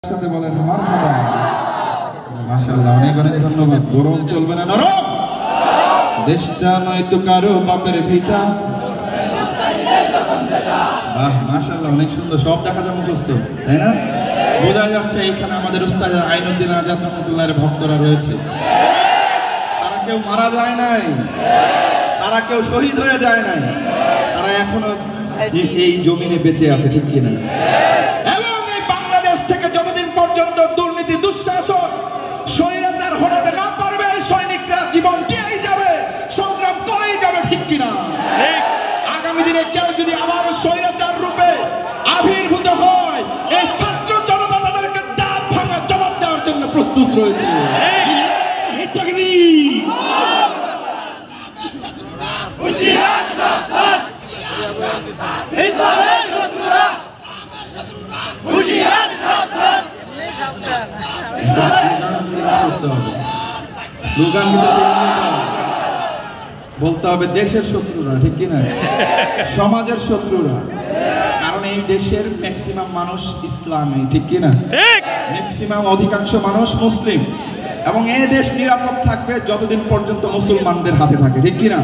সাথে বলেন মারহাবা। মাশাআল্লাহ, অনেক অনেক ধন্যবাদ। গরম চলবে না, নরম। দেশটা নয়তো কারো বাপের ভিটা। বাহ, মাশাআল্লাহ, অনেক সুন্দর। সব দেখা যায় মুখস্থ, তাই না? বোঝা যাচ্ছে এখানে আমাদের উস্তাদ আইনুদ্দিন আজাদ রহমতুল্লাহের ভক্তরা রয়েছে। তারা কেউ মারা যায় নাই, তারা কেউ শহীদ হয়ে যায় নাই, তারা এখনো এই জমিনে বেঁচে আছে, ঠিক কিনা? এবং এই বাংলাদেশ থেকে যতদিন পর্যন্ত দুর্নীতি, দুঃশাসন, স্বৈরাচার হটাতে না পারবে, সৈনিকরা জীবন দিয়েই যাবে, সংগ্রাম করেই যাবে, ঠিক কিনা? আগামী দিনে কেউ যদি আবার স্বৈরাচার রূপে আবির্ভূত হয়, এই ছাত্র জনতা তাদেরকে দাঁত ভাঙা জবাব দেওয়ার জন্য প্রস্তুত রয়েছে। স্লোগান বলতে হবে দেশের শত্রুরা, ঠিক কিনা? সমাজের শত্রুরা। কারণ এই দেশের ম্যাক্সিমাম মানুষ ইসলামী, ঠিক কিনা? ম্যাক্সিমাম অধিকাংশ মানুষ মুসলিম, এবং এই দেশ নিরাপদ থাকবে যতদিন পর্যন্ত মুসলমানদের হাতে থাকে, ঠিক কিনা?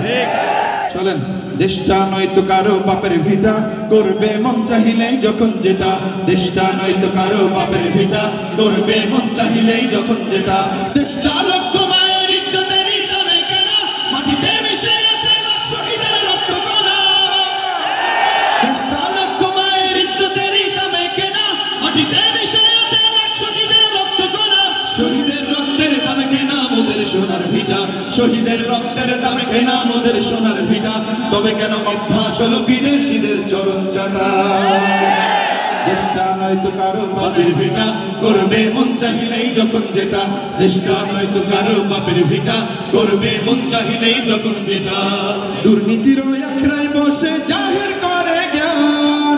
চলেন। দেশটা নয়তো কারো বাপের ভিটা, করবে মন চাহিলেই যখন যেটা। দেশটা নয়তো কারো বাপের ভিটা, করবে মন চাহিলেই যখন যেটা। দেশটা লক্ষ মায়ের ইজ্জতের দামে কেনা, মাটিতে মিশে আছে লাখ শহীদের রক্ত কণা। দেশটা লক্ষ মায়ের ইজ্জতের দামে কেনা, মাটিতে মিশে আছে লাখ শহীদের রক্ত কণা। শহীদের রক্তের দামে কেনা মোদের সোনার ভিটা, শহীদের রক্তের দামে কেনা মোদের সোনার ভিটা। তবে কেন অভ্যাস হলো বিদেশিদের চরণ চাটা? দেশটা নয়তো কারো বাপের ভিটা, করবে মন চাহিলেই যখন যেটা। দেশটা নয়তো কারো বাপের ভিটা, করবে মন চাহিলেই যখন যেটা। দুর্নীতির ওই আখড়ায় বসে জাহির করে জ্ঞান,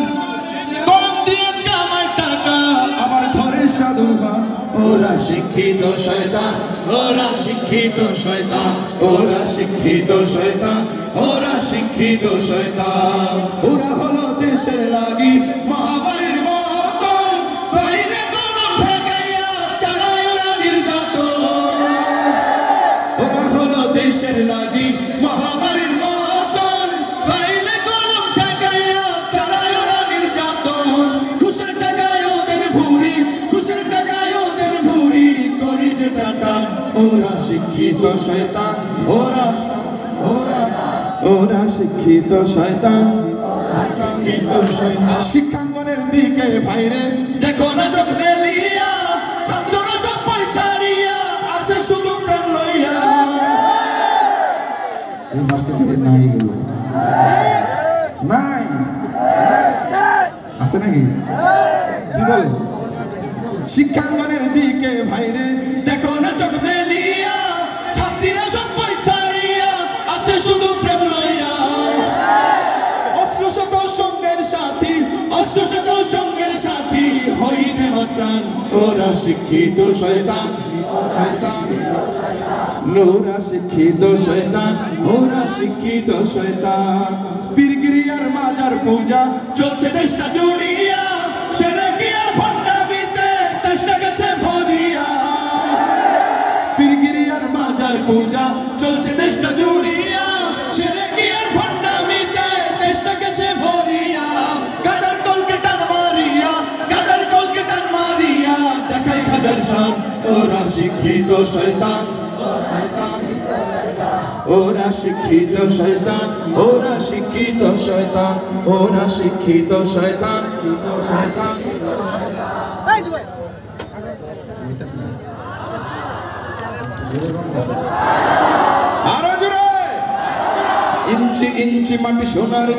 কম দিয়ে কামায় টাকা, আবার ধরে সাধুবান। ওরা শিক্ষিত শয়তান, ওরা শিক্ষিত শয়তান, ওরা শিক্ষিত শয়তান, ওরা শিক্ষিত শয়তান। ওরা হলো দেশের লাগি মহামারীর মতন, ফাইলে কলম ঠেকাইয়া চালায় ওরা নির্যাতন। ওরা হলো দেশের লাগি মহামারীর মতন, ফাইলে কলম ঠেকাইয়া চালায় ওরা নির্যাতন। খুশের টাকায় ওদের ভুরি, খুশের টাকায় ওদের ভুরি, করি যেটা টান। ওরা শিক্ষিত শয়তান, ওরা ওরা ওরা শিক্ষিত শয়তান, শিক্ষিত শয়তান। শিক্ষাঙ্গনের দিকে ভাইরে দেখো না চোখ মেলিয়া, ছাত্ররা সব বই ছাড়িয়া আছে শুধু প্রেম লইয়া। ইউনিভার্সিটিতে নাই গেল, নাই আছে নাকি? কি বলে? শিক্ষাঙ্গনের দিকে ভাইরে দেখো না চোখ মেলিয়া, ছাত্রীরা সব বই ছাড়িয়া আছে শুধু প্রেম লইয়া। অস্ত্রশত সঙ্গের সাথী, অস্ত্রশত সঙ্গের সাথী হইবে মাস্তান। ওরা শিক্ষিত শয়তান, শয়তান, ওরা শিক্ষিত শয়তান, ওরা শিক্ষিত শয়তান। পীরগিরিয়ার মাজার পূজা চলছে দেশটা জুড়িয়া, সেরে কি আর ভণ্ডামিতে দেশটা গেছে ভরিয়া। পীরগিরিয়ার মাজার পূজা চলছে দেশটা জুড়িয়া, সেরে কি আর ভণ্ডামিতে দেশটা গেছে ভরিয়া। গাজার কলকে টান মারিয়া, গাজার কলকে টান মারিয়া দেখাই হাজার শান। ওরা শিক্ষিত শয়তান, ওরা শিক্ষিত শয়তান, ওরা শিক্ষিত শয়তান, ওরা শিক্ষিত শয়তান, শয়তান। আরো জোরে। ইঞ্চি ইঞ্চি মাটি সোনার।